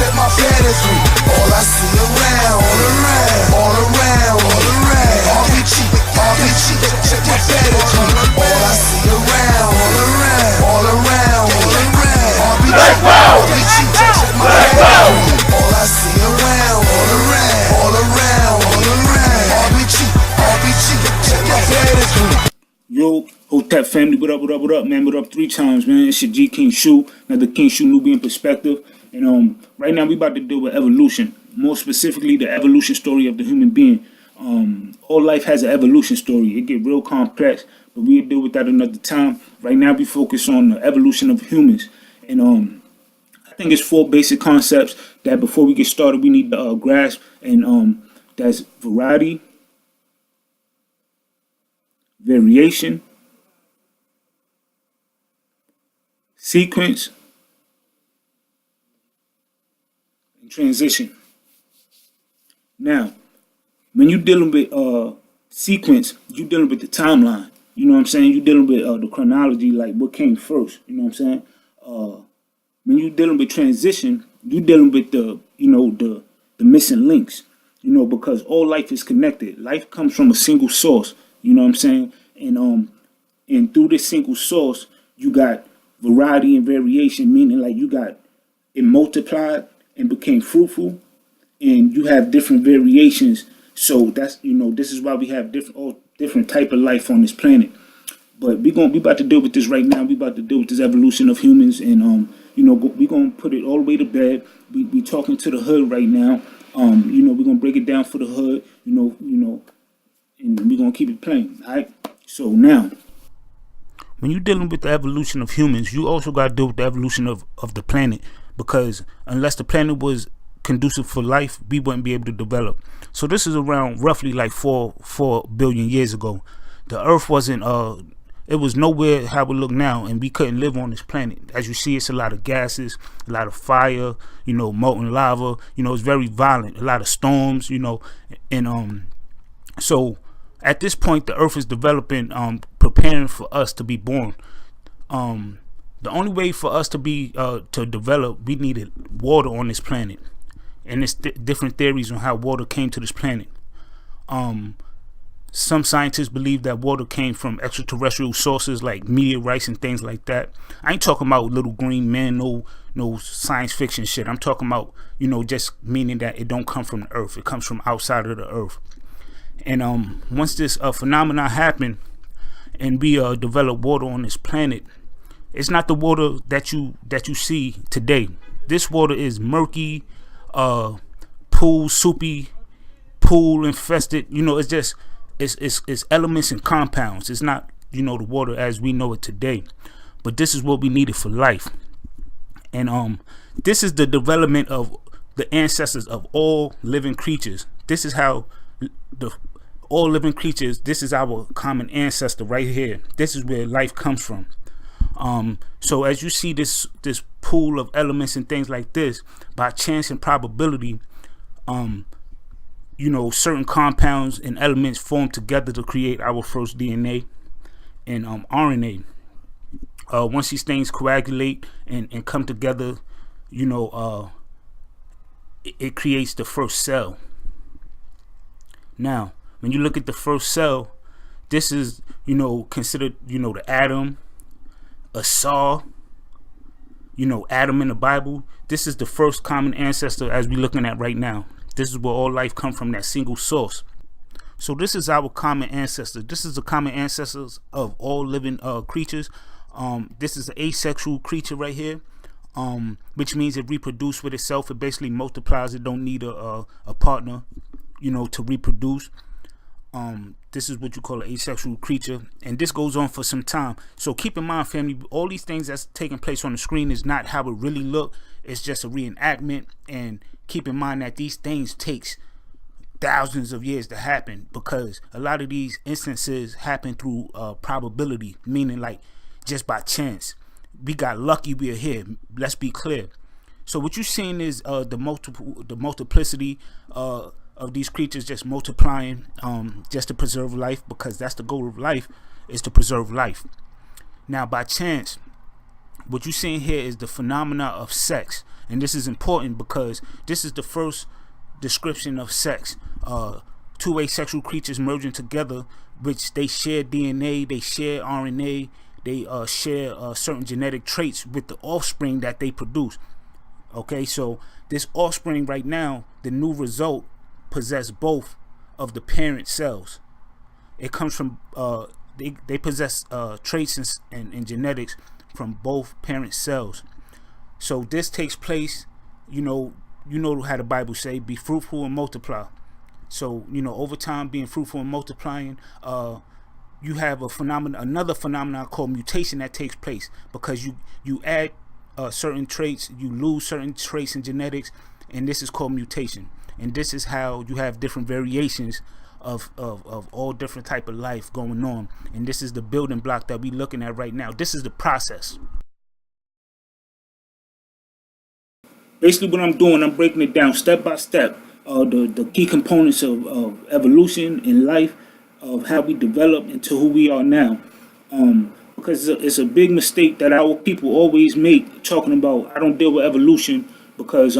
check my pedigree. All I see around, all around. RBG, check my pedigree. All I see around, all around. RBG, check my pedigree. All I see around, all around. RBG, check my pedigree. Yo, Hotep family, what up, man? What up 3 times, man? It's your G King Shu, another King Shu Nubian perspective. And right now we about to deal with evolution, more specifically the evolution story of the human being. All life has an evolution story. It get real complex, but we'll deal with that another time. Right now we focus on the evolution of humans. And I think it's 4 basic concepts that before we get started we need to grasp, and that's variety, variation, sequence, and transition. Now, when you're dealing with sequence, you're dealing with the timeline. You know what I'm saying? You're dealing with the chronology, like what came first. You know what I'm saying? When you're dealing with transition, you're dealing with the missing links. You know, because all life is connected. Life comes from a single source. You know what I'm saying? And through this single source, you got variety and variation, meaning like you got it multiplied and became fruitful, and you have different variations. So that's, this is why we have different type of life on this planet. But we about to deal with this right now. We about to deal with this evolution of humans, and we gonna put it all the way to bed. We talking to the hood right now. We're gonna break it down for the hood. And we're going to keep it plain, all right? So now, when you're dealing with the evolution of humans, you also got to deal with the evolution of the planet, because unless the planet was conducive for life, we wouldn't be able to develop. So this is around roughly like 4 billion years ago. The Earth wasn't, it was nowhere how we look now, and we couldn't live on this planet. As you see, it's a lot of gases, a lot of fire, molten lava, it's very violent, a lot of storms, and so at this point, the Earth is developing, preparing for us to be born. The only way for us to develop, we needed water on this planet, and there's different theories on how water came to this planet. Some scientists believe that water came from extraterrestrial sources like meteorites and things like that. I ain't talking about little green men, no science fiction shit. I'm talking about, just meaning that it don't come from the Earth. It comes from outside of the Earth. And once this phenomenon happened, and we develop water on this planet, it's not the water that you see today. This water is murky, soupy, pool infested. It's just it's elements and compounds. It's not the water as we know it today. But this is what we needed for life. And this is the development of the ancestors of all living creatures. This is how all living creatures, this is our common ancestor right here. This is where life comes from. So as you see this pool of elements and things like this, by chance and probability, certain compounds and elements form together to create our first DNA and RNA. Once these things coagulate and come together, it creates the first cell. Now, when you look at the first cell, this is, considered, the atom, a saw, Adam in the Bible. This is the first common ancestor as we're looking at right now. This is where all life comes from, that single source. So this is our common ancestor. This is the common ancestors of all living creatures. This is an asexual creature right here, which means it reproduces with itself. It basically multiplies. It don't need a partner, to reproduce. This is what you call an asexual creature, and this goes on for some time. So keep in mind, family, all these things that's taking place on the screen is not how it really look. It's just a reenactment, and keep in mind that these things takes thousands of years to happen, because a lot of these instances happen through probability, meaning like just by chance. We got lucky we are here. Let's be clear. So what you're seeing is the multiplicity of these creatures just multiplying, just to preserve life, because that's the goal of life, is to preserve life. Now, by chance, what you're seeing here is the phenomena of sex, and this is important because this is the first description of sex. Two asexual creatures merging together, which they share DNA, they share RNA, they share certain genetic traits with the offspring that they produce. Okay, so this offspring right now, the new result, possess both of the parent cells. It comes from they possess traits and genetics from both parent cells. So this takes place, you know how the Bible say, be fruitful and multiply. So, over time, being fruitful and multiplying, you have another phenomenon called mutation that takes place, because you add certain traits, you lose certain traits in genetics, and this is called mutation. And this is how you have different variations of all different type of life going on. And this is the building block that we're looking at right now. This is the process. Basically, what I'm doing, I'm breaking it down step by step. The key components of evolution in life, of how we develop into who we are now. Because it's a big mistake that our people always make, talking about, I don't deal with evolution because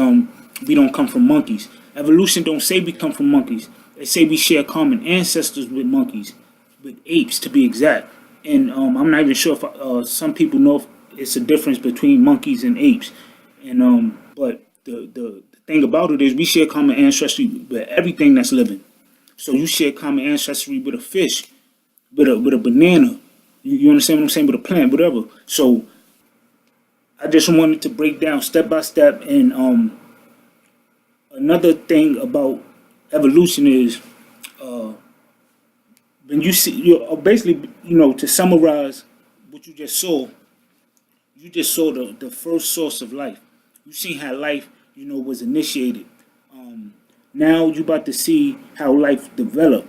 we don't come from monkeys. Evolution don't say we come from monkeys. They say we share common ancestors with monkeys, with apes to be exact. And I'm not even sure if some people know if it's a difference between monkeys and apes. And but the thing about it is we share common ancestry with everything that's living. So you share common ancestry with a fish, with a banana. You understand what I'm saying? With a plant, whatever. So I just wanted to break down step by step. And another thing about evolution is when you see, basically, to summarize what you just saw the first source of life. You seen how life, was initiated. Now you about to see how life developed.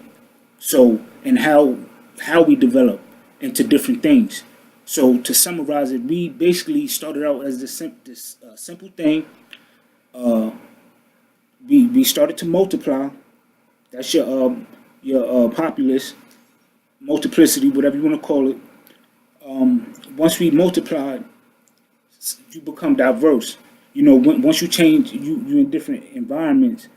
So, and how we develop into different things. So to summarize it, we basically started out as this simple thing. We started to multiply. That's your populace, multiplicity, whatever you want to call it. Once we multiplied, you become diverse. Once you change, you in different environments,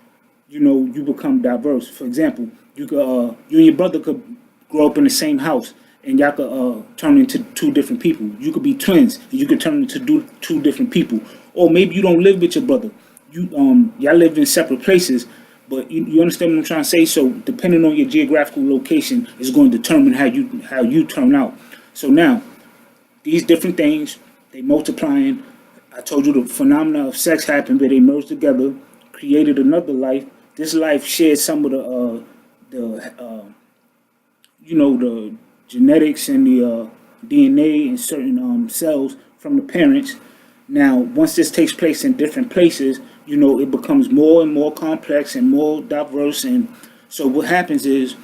you become diverse. For example, you and your brother could grow up in the same house, and y'all could turn into two different people. You could be twins, and you could turn into two different people. Or maybe you don't live with your brother. Y'all live in separate places, but you understand what I'm trying to say. So depending on your geographical location is going to determine how you turn out. So now these different things, they multiplying. I told you the phenomena of sex happened, where they merged together, created another life. This life shared some of the genetics and the DNA in certain cells from the parents. Now, once this takes place in different places, it becomes more and more complex and more diverse. And so what happens is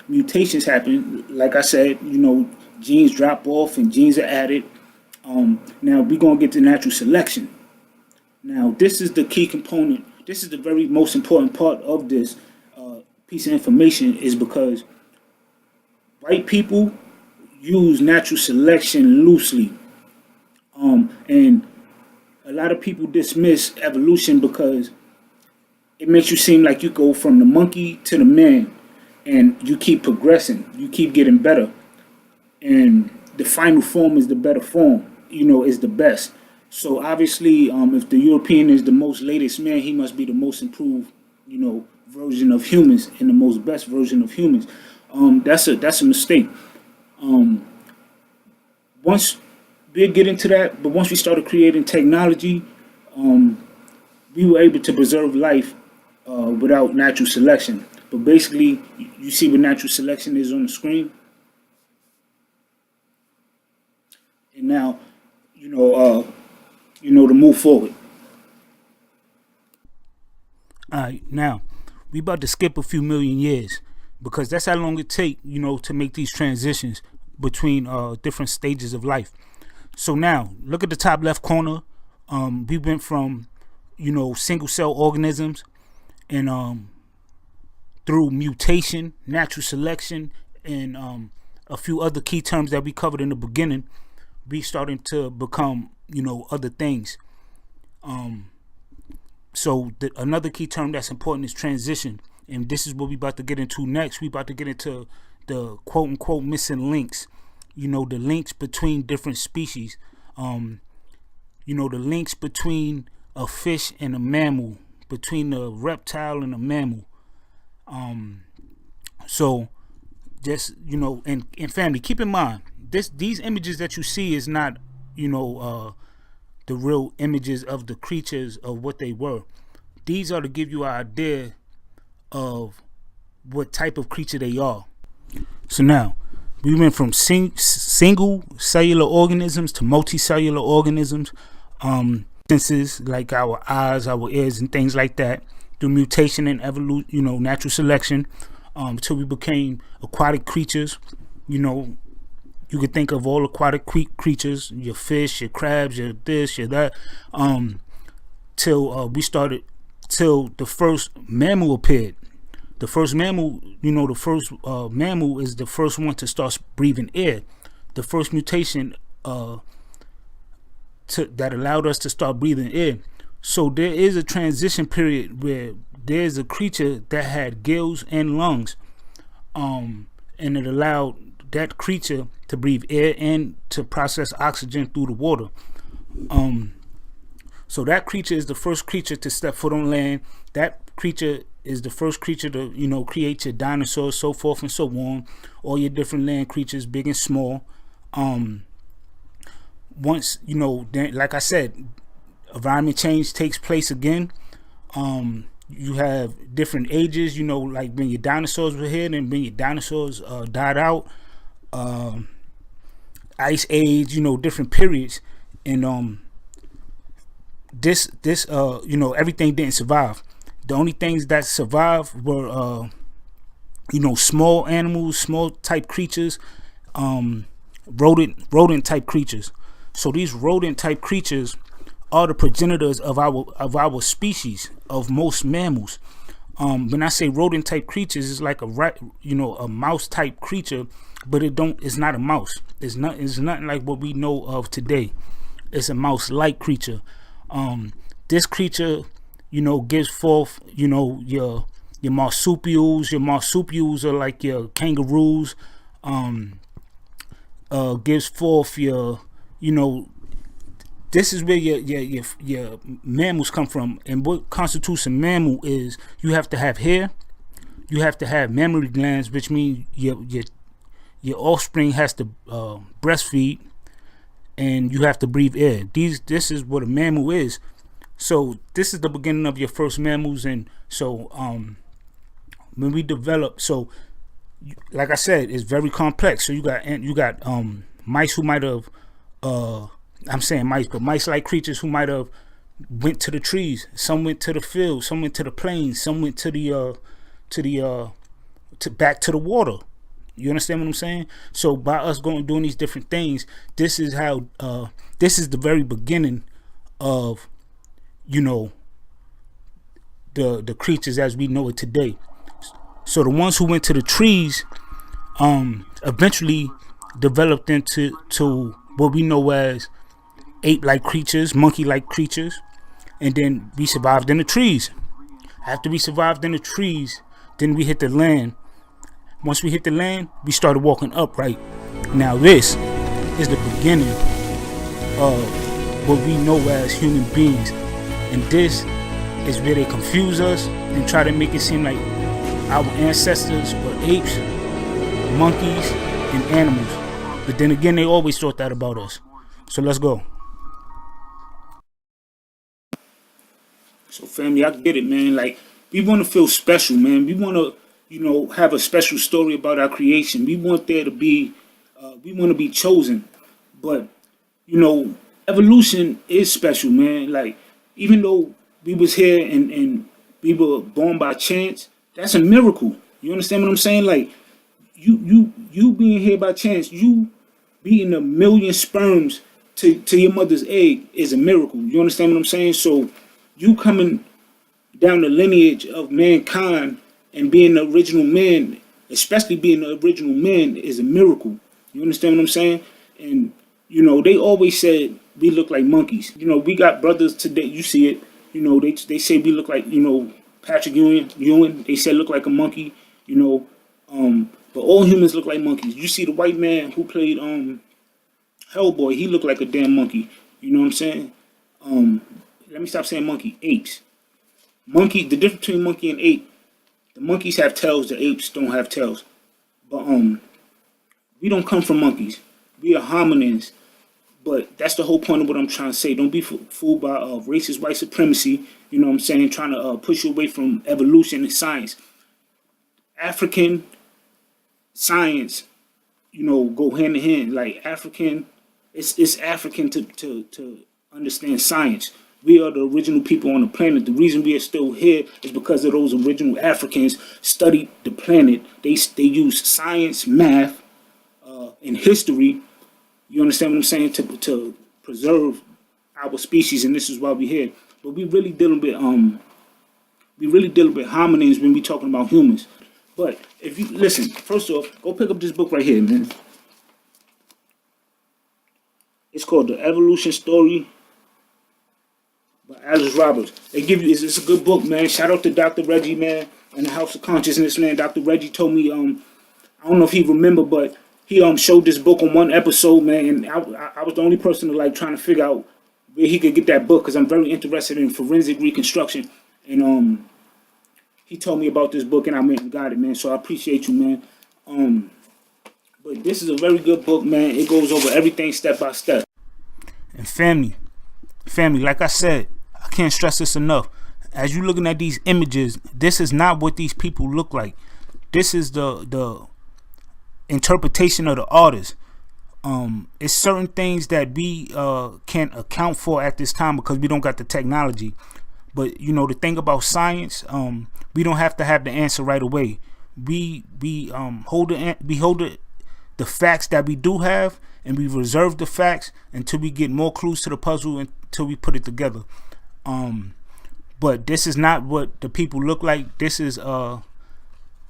mutations happen. Like I said, genes drop off and genes are added. Now we're going to get to natural selection. Now, this is the key component. This is the very most important part of this piece of information, is because white people use natural selection loosely. And a lot of people dismiss evolution because it makes you seem like you go from the monkey to the man, and you keep progressing, you keep getting better, and the final form is the better form, is the best. So obviously, if the European is the most latest man, he must be the most improved, version of humans, and the most best version of humans. That's a mistake. Once we'll get into that, but once we started creating technology, we were able to preserve life without natural selection. But basically, you see what natural selection is on the screen. And now, to move forward. All right, now we about to skip a few million years, because that's how long it take, to make these transitions between different stages of life. So now, look at the top left corner. We went from, single cell organisms, and through mutation, natural selection, and a few other key terms that we covered in the beginning, we starting to become, other things. So another key term that's important is transition, and this is what we about to get into next. We about to get into the quote unquote missing links. The links between different species. The links between a fish and a mammal, between a reptile and a mammal. So just and family, keep in mind these images that you see is not the real images of the creatures of what they were. These are to give you an idea of what type of creature they are. So now we went from single cellular organisms to multicellular organisms, senses like our eyes, our ears, and things like that, through mutation and evolution, natural selection, till we became aquatic creatures. You could think of all aquatic creatures, your fish, your crabs, your this, your that, till the first mammal appeared. The first mammal, mammal is the first one to start breathing air. The first mutation that allowed us to start breathing air. So there is a transition period where there's a creature that had gills and lungs, and it allowed that creature to breathe air and to process oxygen through the water. So that creature is the first creature to step foot on land. That creature is the first creature to create your dinosaurs, so forth and so on, all your different land creatures, big and small. Once then, like I said, environment change takes place again. You have different ages, like when your dinosaurs were here and when your dinosaurs died out. Ice age, different periods, and this everything didn't survive. The only things that survived were small animals, small type creatures, rodent type creatures. So these rodent type creatures are the progenitors of our species, of most mammals. When I say rodent type creatures, it's like a mouse type creature, but it's not a mouse. It's nothing like what we know of today. It's a mouse like creature. This creature gives forth your marsupials. Your marsupials are like your kangaroos. Gives forth your this is where your mammals come from. And what constitutes a mammal is you have to have hair, you have to have mammary glands, which means your offspring has to breastfeed, and you have to breathe air. This is what a mammal is. So this is the beginning of your first mammals. And so when we develop, so like I said, it's very complex. So you got mice who might have I'm saying mice, but mice-like creatures who might have went to the trees. Some went to the field. Some went to the plains. Some went to back to the water. You understand what I'm saying? So by us doing these different things, this is how this is the very beginning of the creatures as we know it today. So the ones who went to the trees eventually developed into what we know as ape-like creatures, monkey-like creatures, and then we survived in the trees. After we survived in the trees, then we hit the land. Once we hit the land, we started walking upright. Now this is the beginning of what we know as human beings, and this is where they confuse us and try to make it seem like our ancestors were apes, monkeys, and animals. But then again, they always thought that about us. So let's go. So family, I get it, man. Like, we want to feel special, man. We want to, have a special story about our creation. We want there to be, we want to be chosen. But, evolution is special, man. Like, even though we was here and we were born by chance, that's a miracle. You understand what I'm saying? Like, you being here by chance, you being 1 million sperms to your mother's egg is a miracle. You understand what I'm saying? So you coming down the lineage of mankind and being the original man, especially being the original man, is a miracle. You understand what I'm saying? And You know, they always said we look like monkeys. You know, we got brothers today. You see it. You know, they say we look like, you know, Patrick Ewing. They said look like a monkey. You know, but all humans look like monkeys. You see the white man who played Hellboy. He looked like a damn monkey. You know what I'm saying? Let me stop saying monkey. Apes. Monkey. The difference between monkey and ape. The monkeys have tails. The apes don't have tails. But we don't come from monkeys. We are hominins. But that's the whole point of what I'm trying to say. Don't be fooled by racist white supremacy. You know what I'm saying? Trying to push you away from evolution and science. African science, you know, go hand in hand. Like African, it's African to understand science. We are the original people on the planet. The reason we are still here is because of those original Africans studied the planet. They used science, math, and history. You understand what I'm saying? To preserve our species, and this is why we're here. But we really dealing with hominins when we talking about humans. But if you listen, first off, go pick up this book right here, man. It's called The Evolution Story by Alice Roberts. They give you it's a good book, man. Shout out to Dr. Reggie, man, and the House of Consciousness, man. Dr. Reggie told me, I don't know if he remember, but he showed this book on one episode, man, and I was the only person to like trying to figure out where he could get that book because I'm very interested in forensic reconstruction, and he told me about this book and I went and got it, man. So I appreciate you, man. But this is a very good book, man. It goes over everything step by step. And family, like I said, I can't stress this enough. As you're looking at these images, this is not what these people look like. This is the interpretation of the artist. It's certain things that we can't account for at this time because we don't got the technology. But you know, the thing about science, we don't have to have the answer right away. We hold the facts that we do have, and we reserve the facts until we get more clues to the puzzle, until we put it together. But this is not what the people look like. This is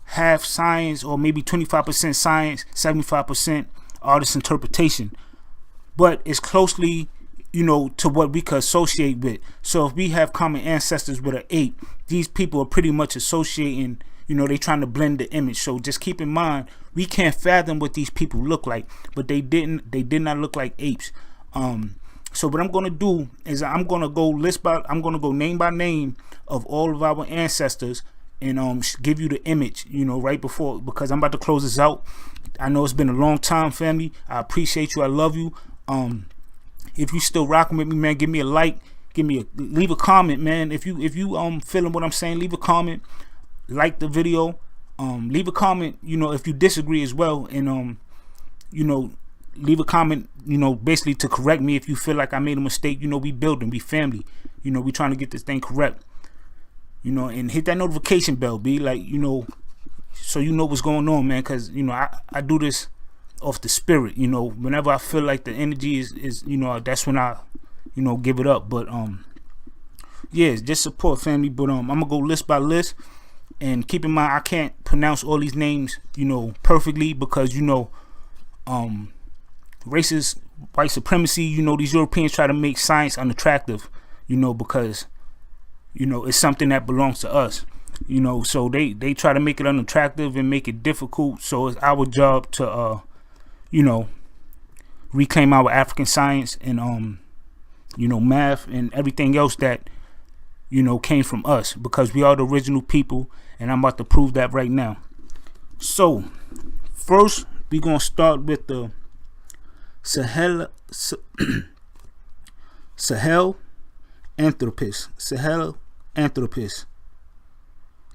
half science, or maybe 25% science, 75% artist interpretation. But it's closely, you know, to what we could associate with. So if we have common ancestors with an ape, these people are pretty much associating, you know, they trying to blend the image. So just keep in mind, we can't fathom what these people look like, but they did not look like apes. So what I'm gonna do is I'm gonna go name by name of all of our ancestors and give you the image, you know, right before, because I'm about to close this out. I know it's been a long time, family. I appreciate you. I love you. If you still rocking with me, man, give me a like, leave a comment, man. If you feeling what I'm saying, leave a comment, like the video, leave a comment, you know, if you disagree as well, and you know, leave a comment, you know, basically to correct me if you feel like I made a mistake. You know, we building, we family, you know, we trying to get this thing correct, you know, and hit that notification bell, be like, you know, so you know what's going on, man, because you know I do this off the spirit, you know. Whenever I feel like the energy is you know, that's when I, you know, give it up. But yeah, just support, family. But I'm gonna go list by list, and keep in mind I can't pronounce all these names, you know, perfectly, because you know, racist white supremacy, you know, these Europeans try to make science unattractive, you know, because you know it's something that belongs to us, you know. So they try to make it unattractive and make it difficult. So it's our job to you know, reclaim our African science and you know, math and everything else that, you know, came from us, because we are the original people, and I'm about to prove that right now. So first we're gonna start with the Sahelanthropus,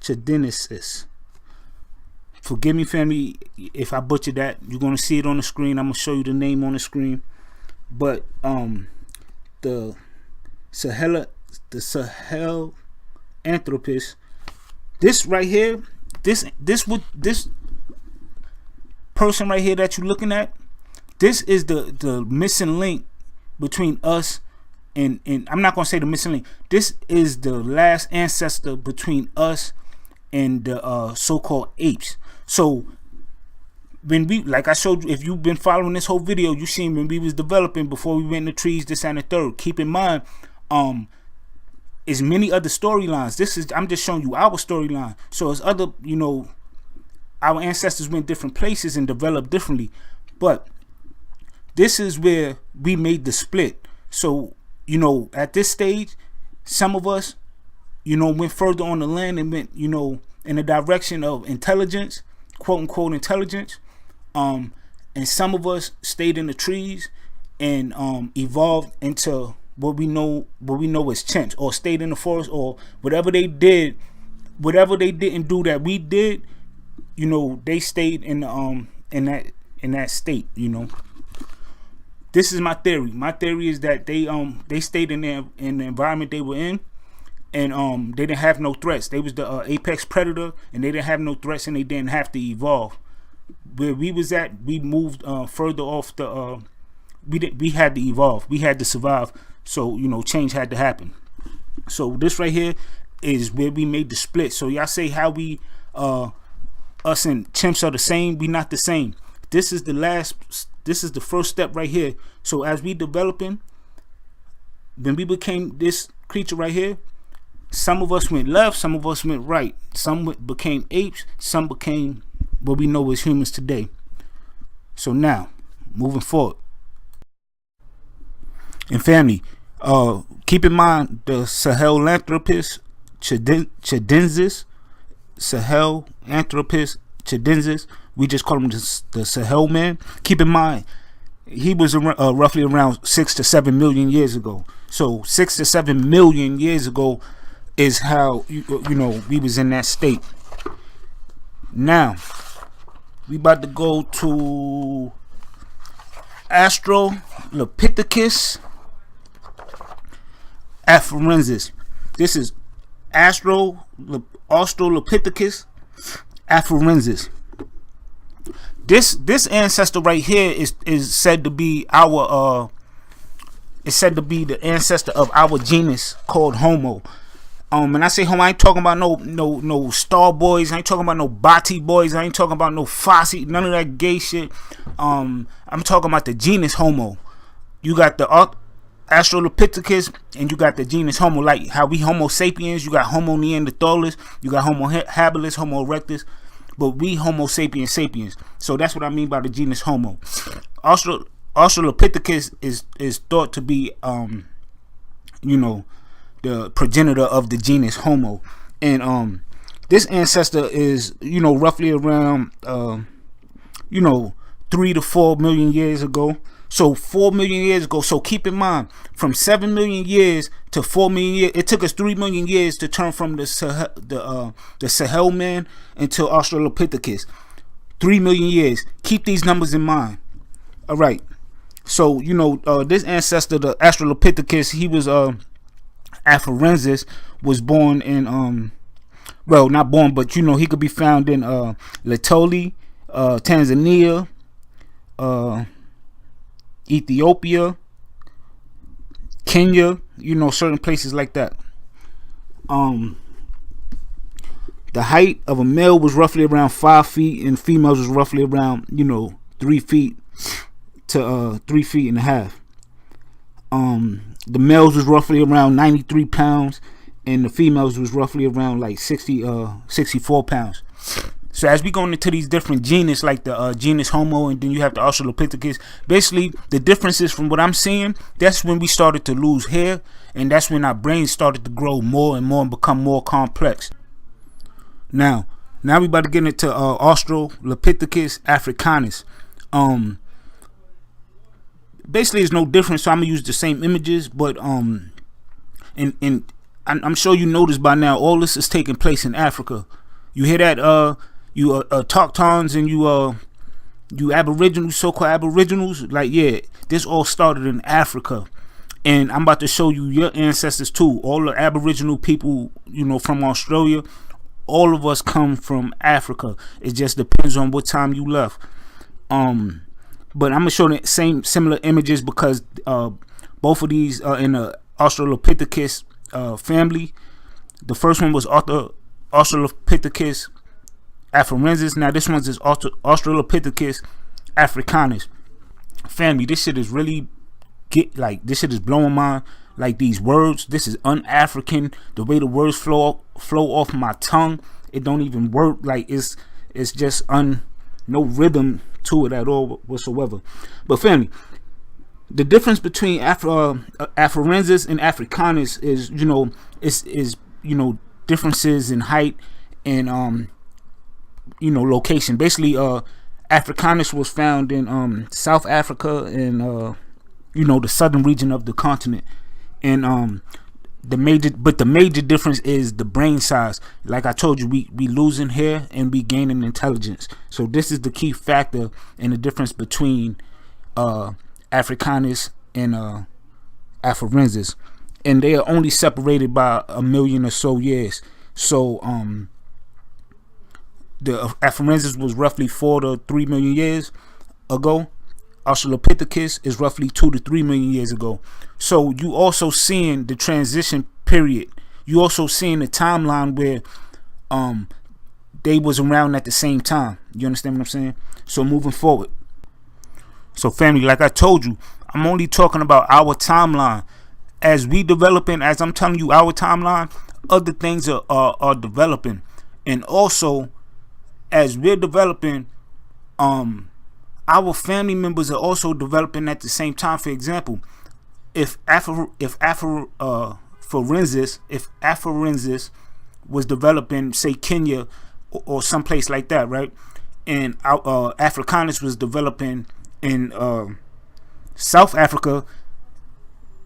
Chadensis. Forgive me, family, if I butcher that. You're gonna see it on the screen. I'm gonna show you the name on the screen. But the Sahelanthropus, this right here, this person right here that you're looking at, this is the missing link between us and I'm not gonna say the missing link. This is the last ancestor between us and the so-called apes. So when we, like I showed you, if you've been following this whole video, you seen when we was developing before we went in the trees, this and the third. Keep in mind, is many other storylines. I'm just showing you our storyline. So it's other, our ancestors went different places and developed differently. But this is where we made the split. So, at this stage, some of us, went further on the land and went, in the direction of intelligence, quote unquote intelligence. And some of us stayed in the trees and evolved into what we know as chimps, or stayed in the forest, or whatever they did, whatever they didn't do that we did, they stayed in that state. This is my theory. My theory is that they stayed in the environment they were in, and they didn't have no threats. They was the apex predator, and they didn't have no threats, and they didn't have to evolve. Where we was at, we moved further off the. We had to evolve. We had to survive. So change had to happen. So this right here is where we made the split. So y'all say how we us and chimps are the same. We not the same. This is the first step right here. So as we developing, when we became this creature right here, some of us went left, some of us went right. Some became apes, some became what we know as humans today. So now, moving forward. And family, keep in mind the Sahelanthropus chadensis, Sahelanthropus chadensis, we just call him the Sahel man. Keep in mind, he was roughly around 6 to 7 million years ago. So 6 to 7 million years ago is how we was in that state. Now we about to go to Australopithecus afarensis. This is Australopithecus afarensis. This ancestor right here is said to be our the ancestor of our genus called Homo. And I say Homo, I ain't talking about no Star Boys, I ain't talking about no Bati Boys, I ain't talking about no Fosse, none of that gay shit. I'm talking about the genus Homo. You got the Australopithecus and you got the genus Homo, like how we Homo sapiens, you got Homo neanderthalis, you got Homo habilis, Homo erectus, but we Homo sapiens sapiens. So that's what I mean by the genus Homo. Australopithecus is thought to be the progenitor of the genus Homo, and this ancestor is roughly around 3 to 4 million years ago. So 4 million years ago. So keep in mind, from 7 million years to 4 million years, it took us 3 million years to turn from the Sahel man into Australopithecus. 3 million years. Keep these numbers in mind. All right. So this ancestor, the Australopithecus, he was afarensis, was born in well, not born, but he could be found in Latoli, Tanzania, Ethiopia, Kenya, certain places like that. The height of a male was roughly around 5 feet, and females was roughly around 3 feet to 3 feet and a half. The males was roughly around 93 pounds, and the females was roughly around like 64 pounds. So as we go into these different genus, like the genus Homo, and then you have the Australopithecus, basically the differences from what I'm seeing, that's when we started to lose hair, and that's when our brains started to grow more and more and become more complex. Now we about to get into Australopithecus africanus. Basically it's no different, so I'm gonna use the same images, but and I'm sure you noticed by now, all this is taking place in Africa. You hear that? You Autochtons and you Aboriginals, so-called Aboriginals, like, yeah, this all started in Africa, and I'm about to show you your ancestors too. All the Aboriginal people, from Australia, all of us come from Africa. It just depends on what time you left. But I'm gonna show the similar images because both of these are in the Australopithecus family. The first one was Australopithecus Afarensis. Now this one's is Australopithecus africanus. Family, this shit is really this shit is blowing my, like, these words. This is un-African. The way the words flow off my tongue, it don't even work. Like, it's just no rhythm to it at all whatsoever. But family, the difference between Afarensis and Africanus is, is differences in height and location. Basically, Africanus was found in South Africa and the southern region of the continent. And the major difference is the brain size. Like I told you, we losing hair and we gaining intelligence. So this is the key factor in the difference between Africanus and Afarensis, and they are only separated by 1 million or so years. So the Afarensis was roughly 4 to 3 million years ago. Australopithecus is roughly 2 to 3 million years ago. So you also seeing the transition period. You also seeing the timeline where they was around at the same time. You understand what I'm saying? So moving forward. So family, like I told you, I'm only talking about our timeline. As we developing, as I'm telling you our timeline, other things are developing. And also, as we're developing, our family members are also developing at the same time. For example, if Afarensis was developing, say, Kenya or someplace like that, right? And Africanus was developing in South Africa,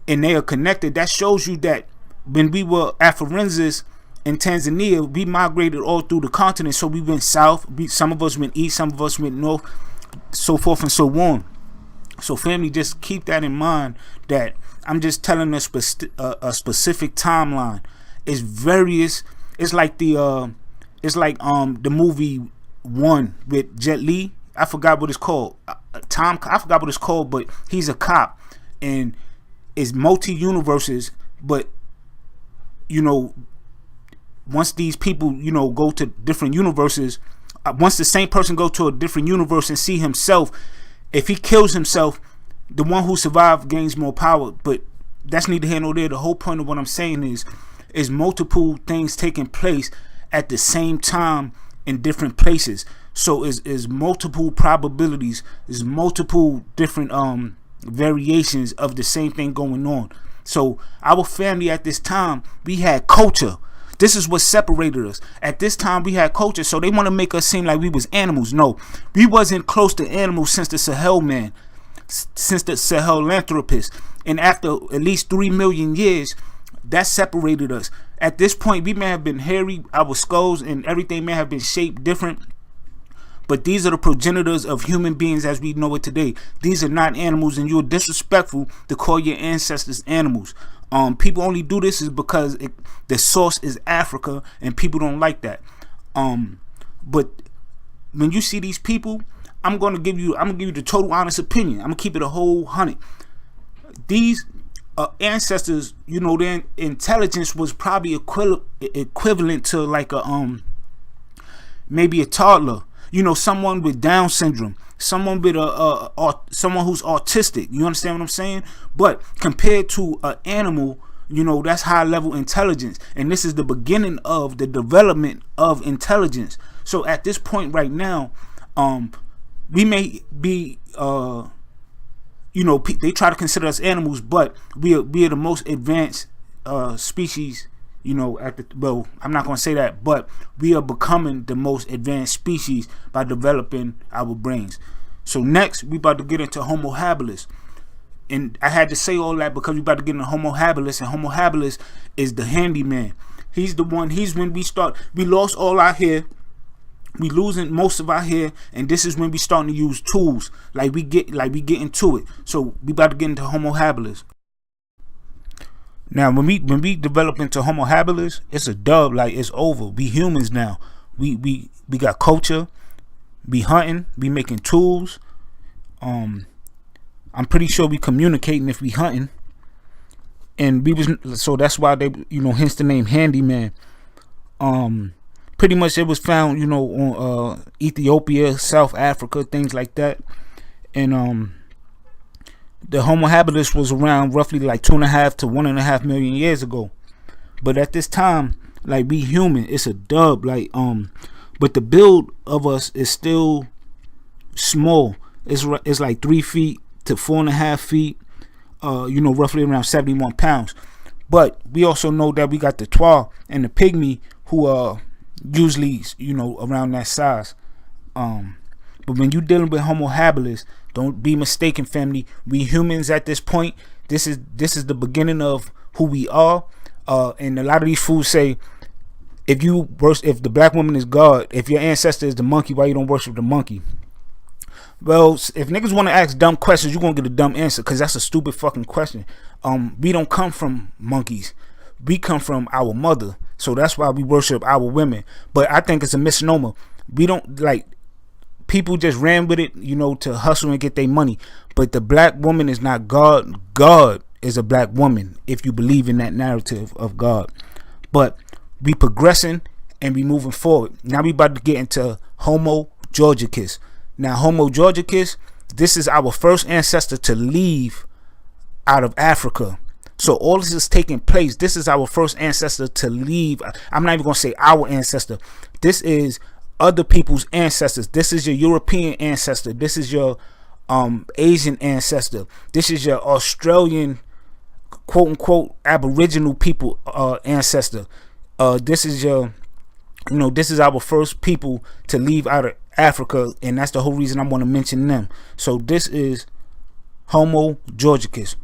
and they are connected. That shows you that when we were Afarensis in Tanzania, we migrated all through the continent. So we went south, some of us went east, some of us went north, so forth and so on. So family, just keep that in mind, that I'm just telling a specific timeline. It's various. It's like the movie One with Jet Li. I forgot what it's called. I forgot what it's called, but he's a cop, and it's multi-universes. But once these people go to different universes, once the same person go to a different universe and see himself, if he kills himself, the one who survived gains more power. But that's neither here nor there. The whole point of what I'm saying is multiple things taking place at the same time in different places. So is multiple probabilities, is multiple different variations of the same thing going on. So our family at this time, we had culture. This is what separated us. At this time, we had culture. So they want to make us seem like we was animals. No, we wasn't close to animals since the Sahel man, since the Sahelanthropus. And after at least 3 million years, that separated us. At this point, we may have been hairy, our skulls and everything may have been shaped different, but these are the progenitors of human beings as we know it today. These are not animals, and you're disrespectful to call your ancestors animals. People only do this is because the source is Africa, and people don't like that. But when you see these people, I'm gonna give you the total honest opinion. I'm gonna keep it a whole 100. These ancestors, their intelligence was probably equivalent to like maybe a toddler. Someone with Down syndrome, someone with someone who's autistic. You understand what I'm saying? But compared to an animal, that's high level intelligence, and this is the beginning of the development of intelligence. So at this point right now, we may be they try to consider us animals, but we are the most advanced species. I'm not going to say that, but we are becoming the most advanced species by developing our brains. So next, we about to get into Homo habilis. And I had to say all that because we about to get into Homo habilis, and Homo habilis is the handyman. He's the one, he's when we lost all our hair. We losing most of our hair, and this is when we starting to use tools. We get into it. So we about to get into Homo habilis. Now, when we develop into Homo habilis, it's a dub. It's over. We humans now. We got culture. We hunting. We making tools. I'm pretty sure we communicating if we hunting. And so that's why they, hence the name handyman. pretty much it was found, on Ethiopia, South Africa, things like that. And the Homo habilis was around roughly like 2.5 to 1.5 million years ago. But at this time, like, we human, it's a dub. Like, but the build of us is still small. It's like 3 feet to 4.5 feet. Roughly around 71 pounds. But we also know that we got the Twa and the Pygmy, who are usually, around that size. But when you're dealing with Homo habilis, don't be mistaken, family. We humans at this point, this is the beginning of who we are. And a lot of these fools say, if the black woman is God, if your ancestor is the monkey, why you don't worship the monkey? Well, if niggas want to ask dumb questions, you're going to get a dumb answer, because that's a stupid fucking question. We don't come from monkeys. We come from our mother. So that's why we worship our women. But I think it's a misnomer. We don't, like, people just ran with it, to hustle and get their money. But the black woman is not God. God is a black woman, if you believe in that narrative of God. But we progressing and we moving forward. Now we about to get into Homo georgicus. Now, Homo georgicus, this is our first ancestor to leave out of Africa. So all this is taking place. This is our first ancestor to leave. I'm not even going to say our ancestor. This is other people's ancestors. This is your European ancestor. This is your Asian ancestor. This is your Australian, quote unquote, Aboriginal people ancestor. This is your, this is our first people to leave out of Africa, and that's the whole reason I want to mention them. So this is Homo georgicus.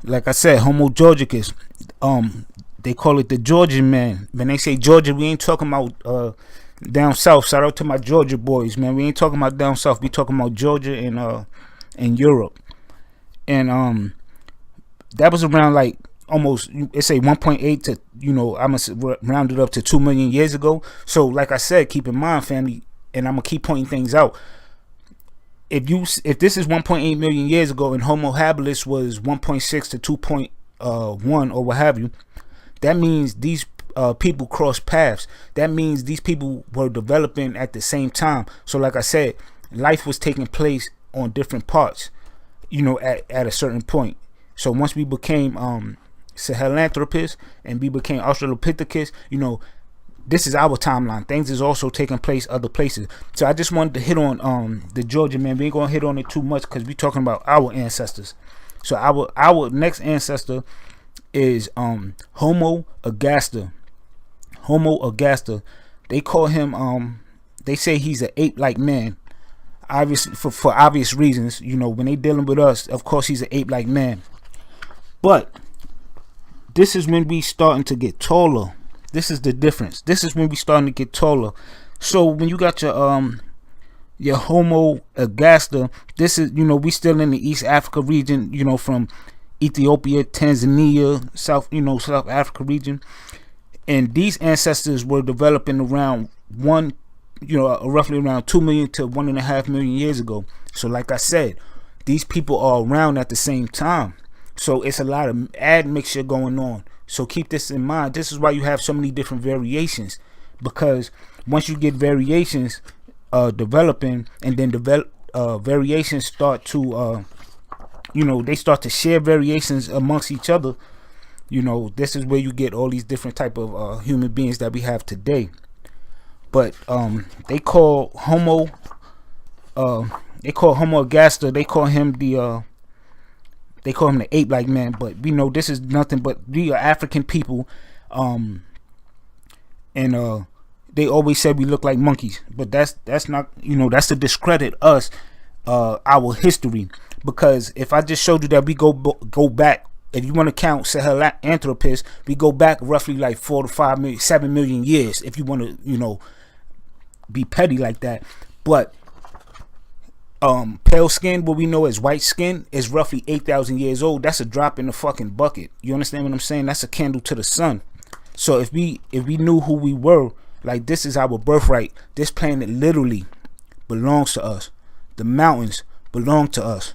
Like I said, Homo georgicus. They call it the Georgian man. When they say Georgia, we ain't talking about down south. Shout out to my Georgia boys, man. We ain't talking about down south. We talking about Georgia and Europe. And that was around like almost, it's a 1.8 to, I'm going to round it up to 2 million years ago. So like I said, keep in mind, family, and I'm going to keep pointing things out. If this is 1.8 million years ago and Homo habilis was 1.6 to 2.1 or what have you, that means these people cross paths. That means these people were developing at the same time. So like I said, life was taking place on different parts, at a certain point. So once we became Sahelanthropus and we became Australopithecus, this is our timeline. Things is also taking place other places. So I just wanted to hit on the Georgia man. We ain't gonna hit on it too much because we talking about our ancestors. So our next ancestor is Homo agaster. Homo agaster. They call him they say he's an ape-like man. Obviously for obvious reasons. When they dealing with us, of course he's an ape-like man. But this is when we starting to get taller. This is the difference. This is when we starting to get taller. So when you got your Homo agaster, this is, we still in the East Africa region, from Ethiopia, Tanzania, South Africa region. And these ancestors were developing around roughly around 2 million to 1.5 million years ago. So like I said, these people are around at the same time. So it's a lot of admixture going on. So keep this in mind. This is why you have so many different variations, because once you get variations developing, and then variations start to they start to share variations amongst each other. This is where you get all these different type of human beings that we have today. But they call Homo agaster, they call him the ape-like man. But we know this is nothing but, we are African people, and they always said we look like monkeys, but that's not, that's to discredit us, our history. Because if I just showed you that we go back, if you want to count Sahelanthropus, we go back roughly like 4 to 5 million, 7 million years, if you want to be petty like that. But pale skin, what we know as white skin, is roughly 8,000 years old. That's a drop in the fucking bucket. You understand what I'm saying? That's a candle to the sun. So if we knew who we were, like, this is our birthright. This planet literally belongs to us. The mountains belong to us.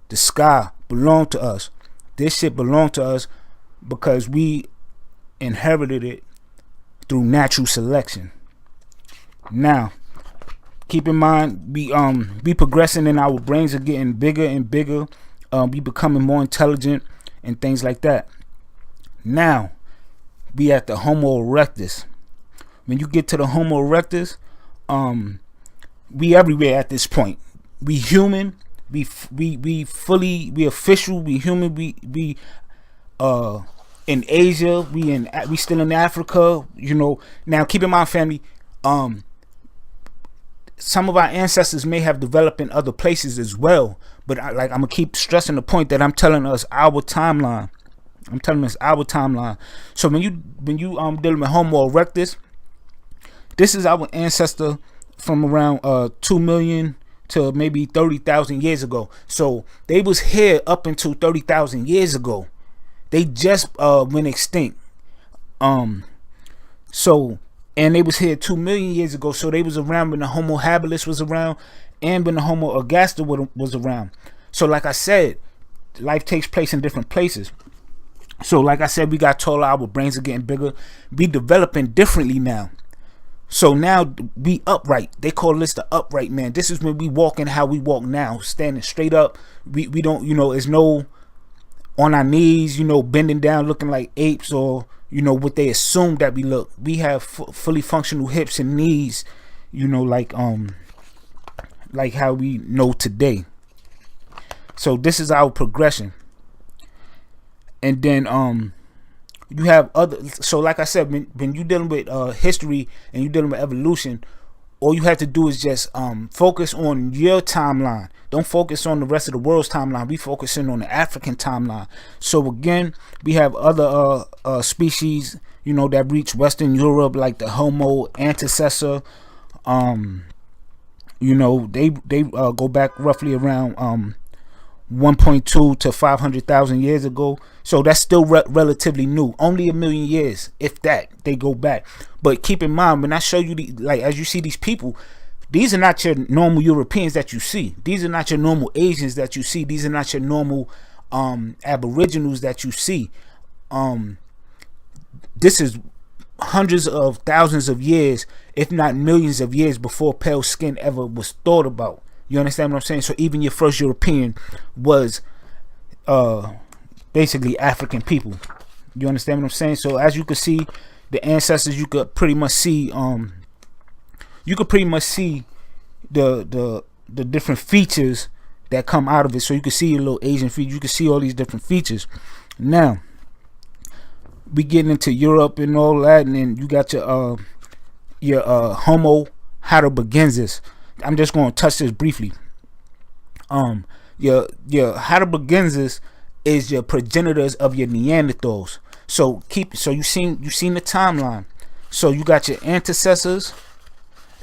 The sky belong to us. This shit belong to us because we inherited it through natural selection. Now, keep in mind, we progressing and our brains are getting bigger and bigger. We becoming more intelligent and things like that. Now, we at the Homo erectus. When you get to the Homo erectus, we everywhere at this point. We human. We official. We human. We in Asia. We still in Africa. You know. Now, keep in mind, family. Some of our ancestors may have developed in other places as well, but I'm gonna keep stressing the point that I'm telling us our timeline. I'm telling us our timeline. So when you dealing with Homo erectus, this is our ancestor from around 2 million to maybe 30,000 years ago. So they was here up until 30,000 years ago. They just went extinct. So. And they was here 2 million years ago, so they was around when the Homo habilis was around, and when the Homo ergaster was around. So, like I said, life takes place in different places. So, like I said, we got taller, our brains are getting bigger, we developing differently now. So now we upright. They call this the upright man. This is when we walking how we walk now, standing straight up. We don't, it's no on our knees, bending down, looking like apes or. What they assume that we look. We have fully functional hips and knees, like how we know today. So this is our progression. And then you have other. So like I said, when you're dealing with history and you're dealing with evolution, all you have to do is just focus on your timeline. Don't focus on the rest of the world's timeline. We focusing on the African timeline. So again, we have other species, that reach Western Europe, like the Homo antecessor. They go back roughly around 1.2 to 500,000 years ago. So that's still relatively new. Only 1 million years, if that, they go back. But keep in mind, when I show you as you see these people, these are not your normal Europeans that you see. These are not your normal Asians that you see. These are not your normal Aboriginals that you see. This is hundreds of thousands of years, if not millions of years, before pale skin ever was thought about. You understand what I'm saying? So even your first European was basically African people. You understand what I'm saying? So as you can see, the ancestors, you could pretty much see the different features that come out of it. So you can see your little Asian features. You can see all these different features. Now we getting into Europe and all that, and then you got your Homo heidelbergensis. I'm just going to touch this briefly. Your heidelbergensis is your progenitors of your Neanderthals. So you seen the timeline. So you got your antecessors,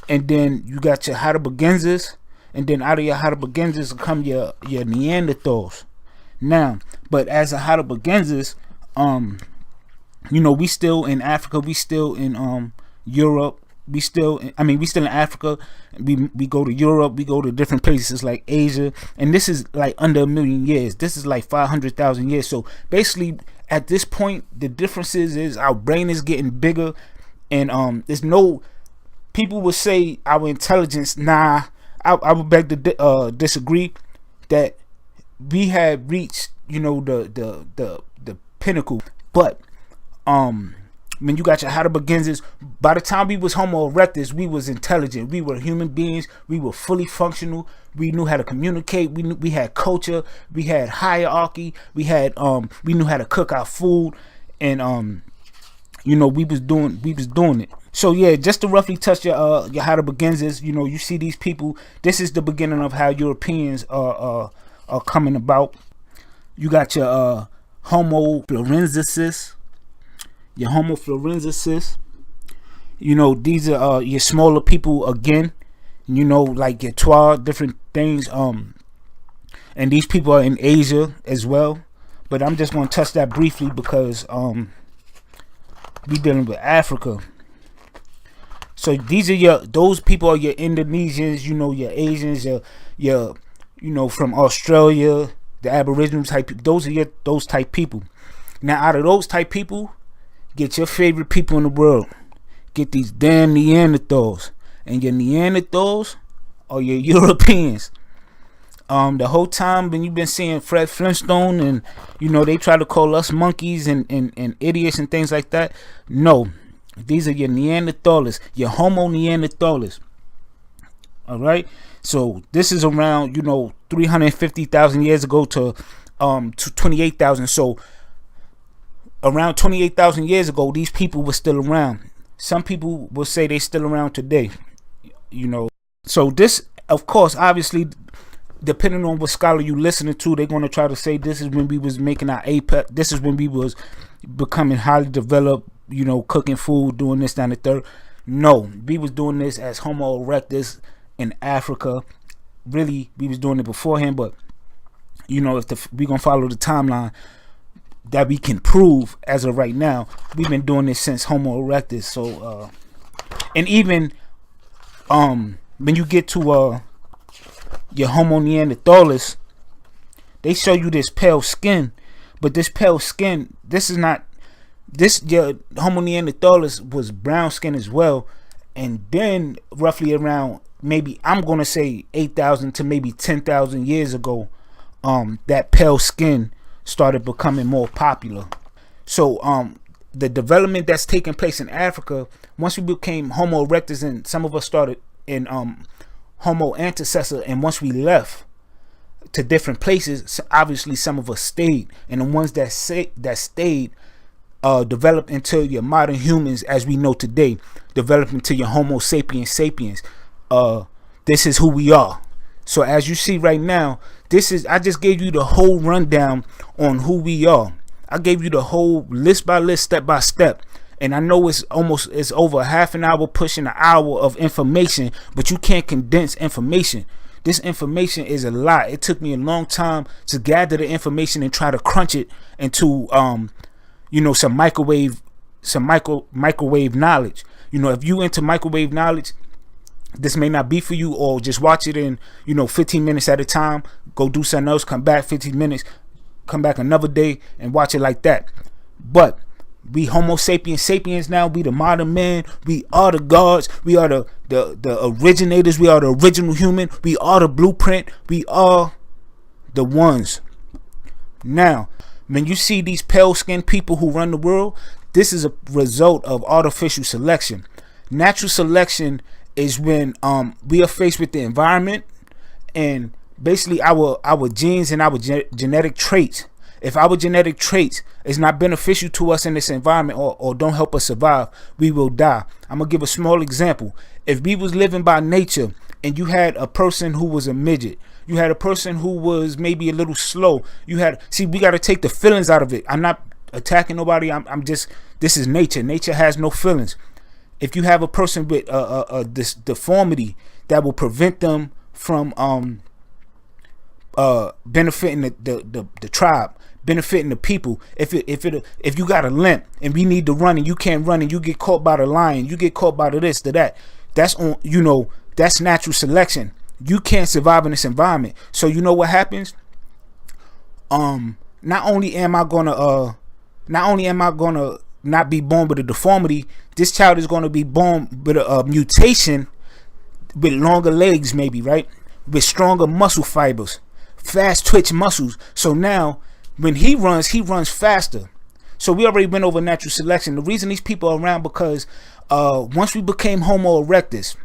and then you got your heidelbergensis, and then out of your heidelbergensis come your Neanderthals. Now, but as a heidelbergensis, we still in Africa, we still in Europe, we still in Africa. We go to Europe, we go to different places like Asia, and this is like under 1 million years. This is like 500,000 years. So basically, at this point, the difference is our brain is getting bigger, and there's no. People will say our intelligence. Nah, I would beg to disagree. That we have reached, the pinnacle, but when you got your heidelbergensis, by the time we was Homo erectus, we was intelligent. We were human beings. We were fully functional. We knew how to communicate. We had culture. We had hierarchy. We knew how to cook our food, and we was doing it. So yeah, just to roughly touch your heidelbergensis, you see these people. This is the beginning of how Europeans are coming about. You got your Homo florensis. Your Homo florensis, these are your smaller people again, like your Twa, different things, and these people are in Asia as well, but I'm just going to touch that briefly because we dealing with Africa. So those people are your Indonesians, your Asians, your from Australia, the Aboriginal type people. Those are those type people. Now out of those type people, Get your favorite people in the world. Get these damn Neanderthals. And your Neanderthals are your Europeans. The whole time when you've been seeing Fred Flintstone and they try to call us monkeys and idiots and things like that. No, these are your Neanderthals, your Homo Neanderthals. All right, so this is around 350,000 years ago to 28,000. So around 28,000 years ago, these people were still around. Some people will say they're still around today. So this, of course, obviously, depending on what scholar you listening to, they're going to try to say this is when we was making our apex. This is when we was becoming highly developed, cooking food, doing this, that, and the third. No, we was doing this as Homo erectus in Africa. Really, we was doing it beforehand, but if we going to follow the timeline that we can prove as of right now, we've been doing this since Homo erectus. So, and even when you get to your Homo neanderthalis, they show you this pale skin, but this pale skin, your Homo neanderthalis was brown skin as well. And then roughly around, maybe I'm gonna say 8,000 to maybe 10,000 years ago, that pale skin started becoming more popular. So the development that's taking place in Africa, once we became Homo erectus, and some of us started in Homo antecessor, and once we left to different places, obviously some of us stayed, and the ones that stayed developed into your modern humans as we know today, developed into your Homo sapiens sapiens. This is who we are. So as you see right now, I just gave you the whole rundown on who we are. I gave you the whole list by list, step by step. And I know it's over half an hour, pushing an hour of information, but you can't condense information. This information is a lot. It took me a long time to gather the information and try to crunch it into some microwave knowledge. If you into microwave knowledge, this may not be for you, or just watch it in 15 minutes at a time. Go do something else, come back 15 minutes, come back another day and watch it like that. But we Homo sapiens sapiens now. We the modern man. We are the gods. We are the originators. We are the original human. We are the blueprint. We are the ones. Now, when you see these pale skinned people who run the world, this is a result of artificial selection. Natural selection is when we are faced with the environment and basically our genes and our genetic traits. If our genetic traits is not beneficial to us in this environment, or don't help us survive, we will die. I'm gonna give a small example. If we was living by nature and you had a person who was a midget, you had a person who was maybe a little slow, we got to take the feelings out of it. I'm not attacking nobody. I'm just, this is nature. Nature has no feelings. If you have a person with this deformity that will prevent them from benefiting the tribe, benefiting the people. If you got a limp and we need to run and you can't run, and you get caught by the lion, you get caught by the this, to that. That's on, that's natural selection. You can't survive in this environment. So you know what happens? Not only am I gonna not be born with a deformity, this child is gonna be born with a mutation, with longer legs, maybe, right? With stronger muscle fibers, fast twitch muscles. So now when he runs faster. So we already went over natural selection. The reason these people are around, because once we became Homo erectus,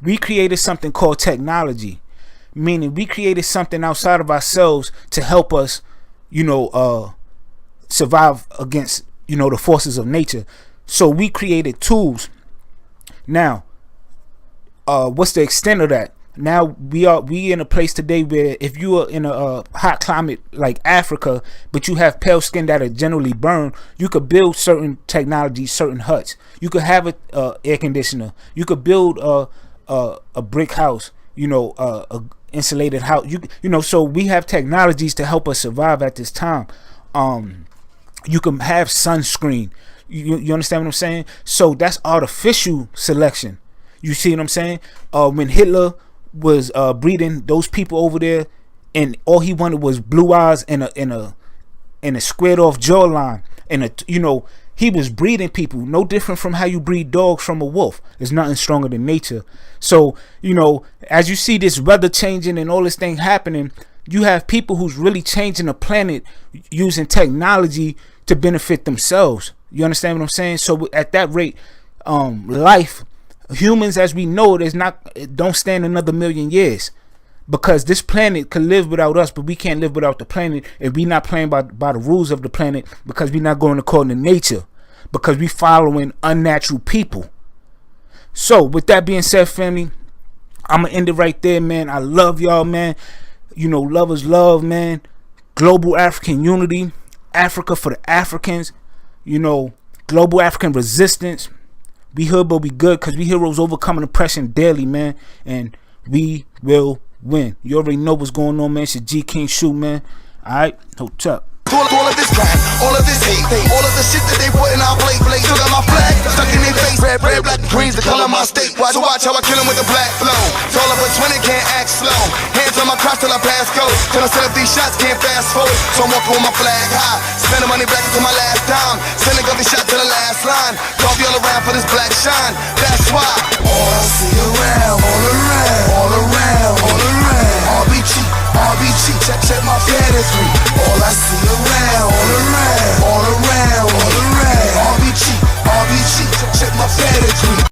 we created something called technology, meaning we created something outside of ourselves to help us, survive against, the forces of nature. So we created tools. Now, what's the extent of that? Now we in a place today where if you are in a hot climate like Africa, but you have pale skin that are generally burned, you could build certain technologies, certain huts. You could have a air conditioner. You could build a brick house. A insulated house. So we have technologies to help us survive at this time. You can have sunscreen. You understand what I'm saying? So that's artificial selection. You see what I'm saying? When Hitler was breeding those people over there, and all he wanted was blue eyes and a squared off jawline, and he was breeding people, no different from how you breed dogs from a wolf. There's nothing stronger than nature. So, you know, as you see this weather changing and all this thing happening, you have people who's really changing the planet using technology to benefit themselves. You understand what I'm saying? So at that rate, life, humans as we know it don't stand another million years, because this planet could live without us, but we can't live without the planet if we not playing by the rules of the planet, because we not going according to nature, because we following unnatural people. So with that being said, family, I'm gonna end it right there, man. I love y'all, man. You know, love is love, man. Global African unity, Africa for the Africans, you know, global African resistance. We hood, but we good, because we heroes overcoming oppression daily, man. And we will win. You already know what's going on, man. It's your G King Shoot, man. Alright, hooked up. All of this rap, all of this hate, all of the shit that they put in our plate. Still got my flag stuck in their face. Red, black, and green's the color of my state. So watch how I kill them with the black flow. Told up a 20, can't act slow. Hands on my cross till I pass go. Till I set up these shots, can't fast forward. So I'm walking with my flag high. Spending money back until my last dime. Sending up the shot to the last line. Coffee all around for this black shine. That's why.